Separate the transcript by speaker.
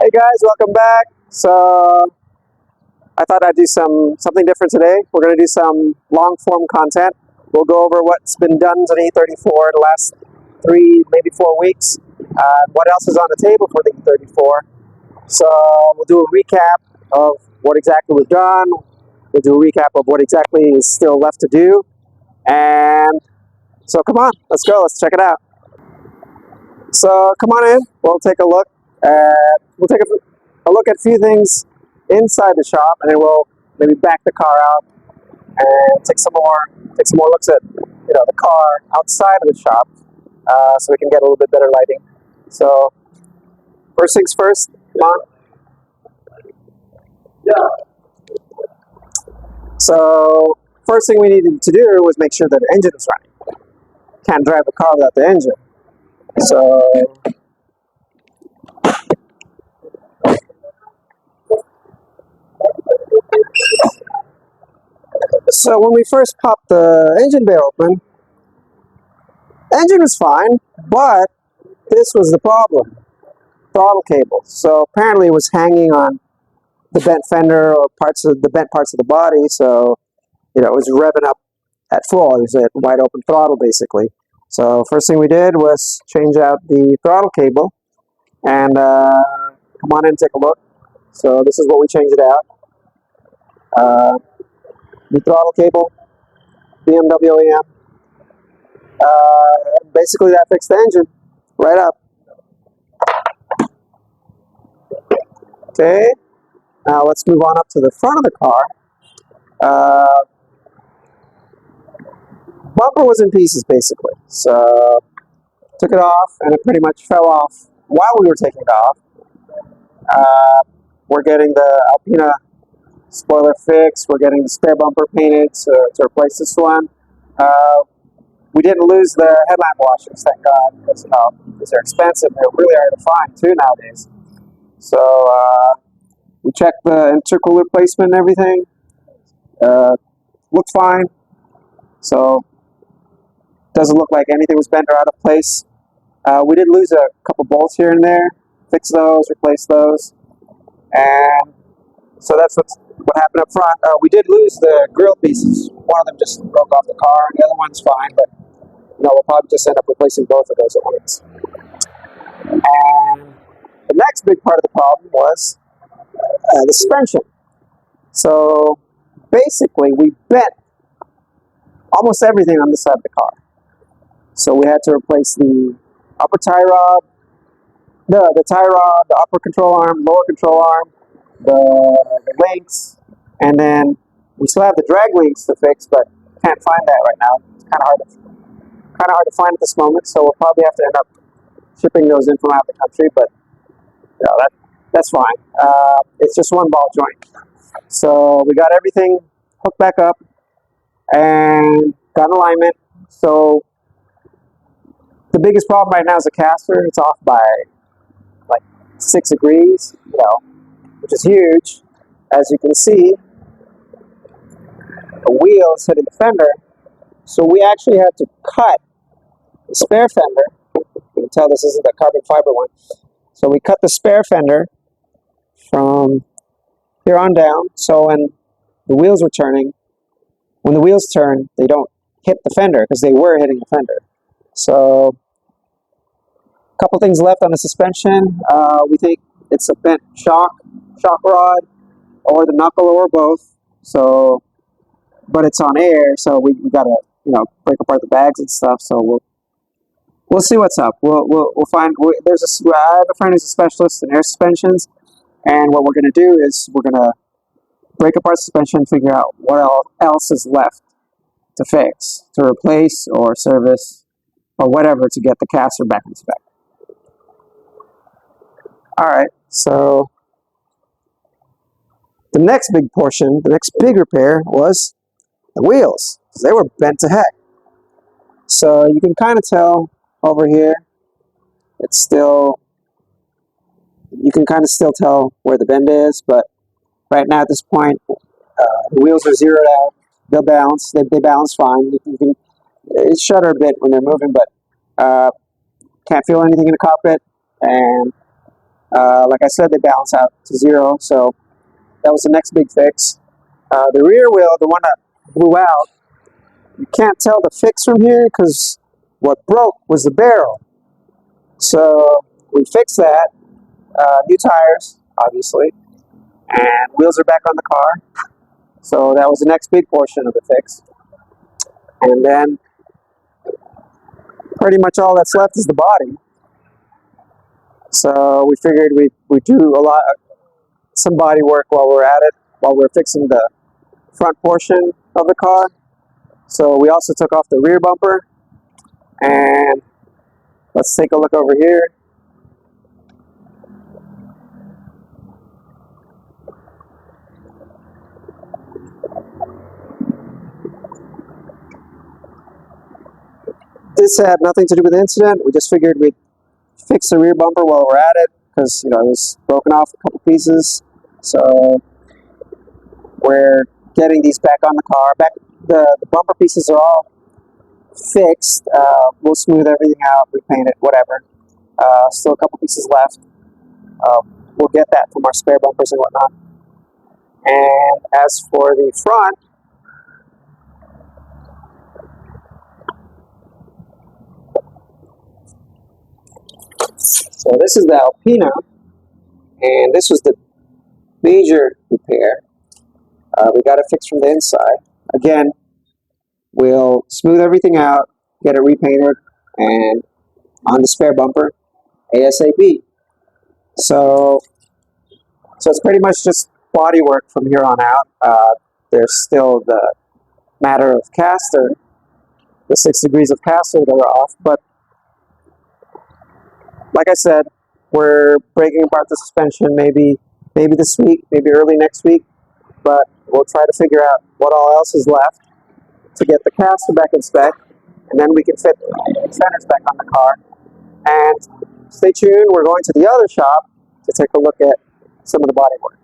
Speaker 1: Hey guys, welcome back. So I thought I'd do something different today. We're going to do some long form content. We'll go over what's been done to the E34 the last 3, maybe 4 weeks. What else is on the table for the E34? So we'll do a recap of what exactly we've done. We'll do a recap of what exactly is still left to do. And so come on, let's go. Let's check it out. So come on in. We'll take a look. We'll take a look at a few things inside the shop, and then we'll maybe back the car out and take some more looks at the car outside of the shop, so we can get a little bit better lighting. So first things first, come on. Yeah. So first thing we needed to do was make sure that the engine was running. Can't drive a car without the engine. So when we first popped the engine bay open, the engine was fine, but this was the problem. Throttle cable. So apparently it was hanging on the bent fender or the bent parts of the body, so it was revving up at full. It was at wide open throttle basically. So first thing we did was change out the throttle cable, and come on in and take a look. So this is what we changed it out. The throttle cable, BMW OEM. Basically that fixed the engine right up. Okay, now let's move on up to the front of the car. Bumper was in pieces basically, so took it off, and it pretty much fell off while we were taking it off. We're getting the Alpina spoiler fixed. We're getting the spare bumper painted to replace this one. We didn't lose the headlamp washers, thank God, because they're expensive. They're really hard to find too nowadays. So we checked the intercooler placement and everything. Looked fine. So doesn't look like anything was bent or out of place. We did lose a couple bolts here and there. Fix those, replace those, and so that's what happened up front. We did lose the grill pieces. One of them just broke off the car, and the other one's fine, but we'll probably just end up replacing both of those at once. And the next big part of the problem was the suspension. So basically, we bent almost everything on this side of the car. So we had to replace the upper tie rod, the tie rod, the upper control arm, lower control arm, the links, and then we still have the drag links to fix, but can't find that right now. It's kind of hard to find at this moment, so we'll probably have to end up shipping those in from out of the country, but that's fine. It's just one ball joint. So we got everything hooked back up and got alignment. So the biggest problem right now is the caster. It's off by like 6 degrees, which is huge. As you can see, the wheel is hitting the fender, so we actually had to cut the spare fender. You can tell this isn't the carbon fiber one. So we cut the spare fender from here on down, so when the wheels were turning, when the wheels turn, they don't hit the fender, because they were hitting the fender. So a couple things left on the suspension. We think it's a bent shock rod, or the knuckle, or both. So, but it's on air, so we gotta break apart the bags and stuff. So we'll see what's up. We'll find. I have a friend who's a specialist in air suspensions, and what we're gonna do is we're gonna break apart suspension, figure out what else is left to fix, to replace or service or whatever, to get the caster back in spec. All right, so the next big portion, the next big repair was the wheels, because they were bent to heck. So you can kind of tell over here, you can kind of still tell where the bend is, but right now at this point, the wheels are zeroed out. They'll balance. They balance fine. You can shudder a bit when they're moving, but can't feel anything in the cockpit, and Like I said, they balance out to zero, so that was the next big fix. The rear wheel, the one that blew out, you can't tell the fix from here because what broke was the barrel. So we fixed that. New tires, obviously, and wheels are back on the car. So that was the next big portion of the fix. And then pretty much all that's left is the body. So we figured we'd do some body work while we're at it, while we're fixing the front portion of the car. So we also took off the rear bumper, and let's take a look over here. This had nothing to do with the incident. We just figured we'd fix the rear bumper while we're at it because it was broken off a couple pieces. So we're getting these back on the car. The bumper pieces are all fixed. We'll smooth everything out, repaint it, whatever. Still a couple pieces left. We'll get that from our spare bumpers and whatnot. And as for the front, so this is the Alpina, and this was the major repair. We got it fixed from the inside. Again, we'll smooth everything out, get it repainted, and on the spare bumper, ASAP. So it's pretty much just body work from here on out. There's still the matter of caster, the 6 degrees of caster that are off, but like I said, we're breaking apart the suspension maybe this week, maybe early next week, but we'll try to figure out what all else is left to get the caster back in spec, and then we can fit the fenders back on the car. And stay tuned, we're going to the other shop to take a look at some of the body work.